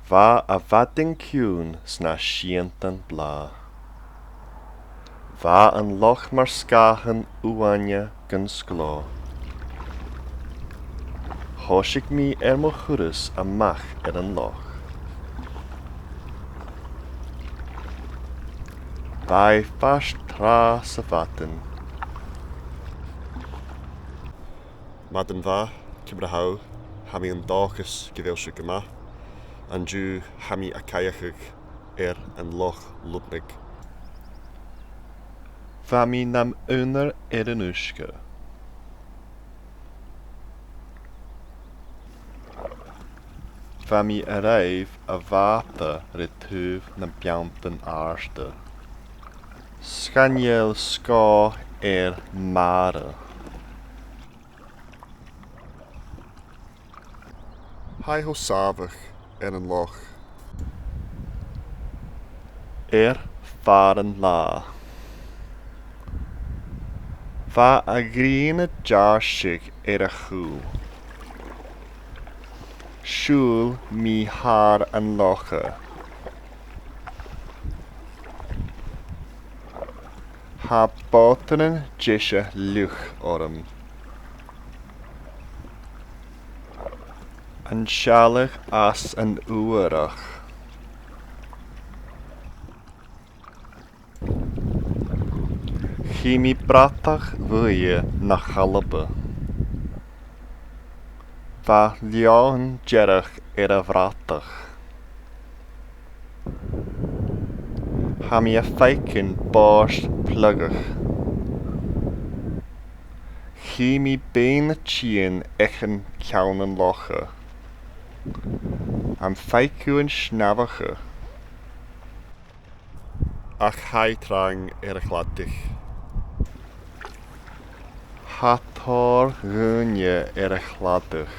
Va a vading ciún sna siantan bla. Va an loch mar scahan uania gan sgló. Hoisig mi mo churus amach an loch. Vai fast tra sa vaten. Madan va, Kibrahau, hami an dòchas gyfeilsio gyma, an dŵ hami a Kayaking an Loch Lubnaig. Va mi nam unar an uske. Va mi raif a vata retuv na biantan aarste. Scaniel ska mare. Hai ho savach an loch. Faren la. Va a grine jarsig a chu. Siúl mi haar an loche. Ha botenen jische luch orm. An shalach as an uarach. Chimi bratach vuje na chalbe. Va leon jerach a vratach. Ha mi a feikin borst plugach. Chimi bein chien echen kjaunen loche. Am feikuin snavache. Ach hai trang a chladich. Hator gunje a chladach.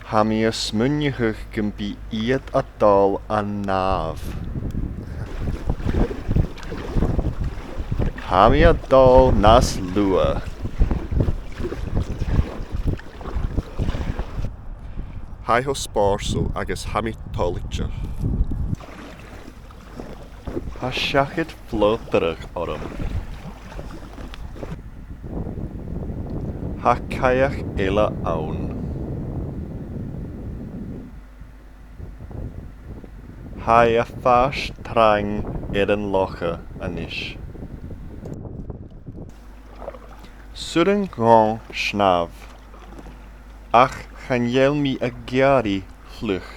Ha mi a smunjehuch gym bi iad a dal a naf. Ha mi a dal nas lua. Hai ho sporso agus hami tolitja. Ha siachid floterach orm. Ha kajach ela aun. Hai a fast trang an loche anish. Surin gong snav. Ach chanjel mi a giari chluch.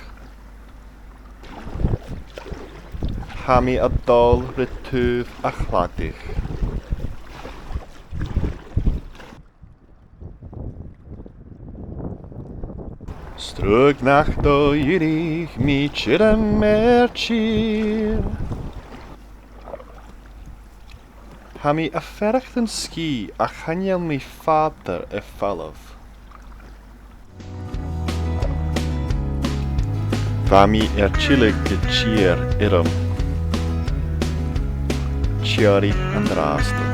Ha mi a dal retuv a chladich. Strug nach do jurich mi chirem chir. Ha mi a ferchten ski a chanjel mi vater e fallov. Va mi chillig de cheer irum. Chiari and raste.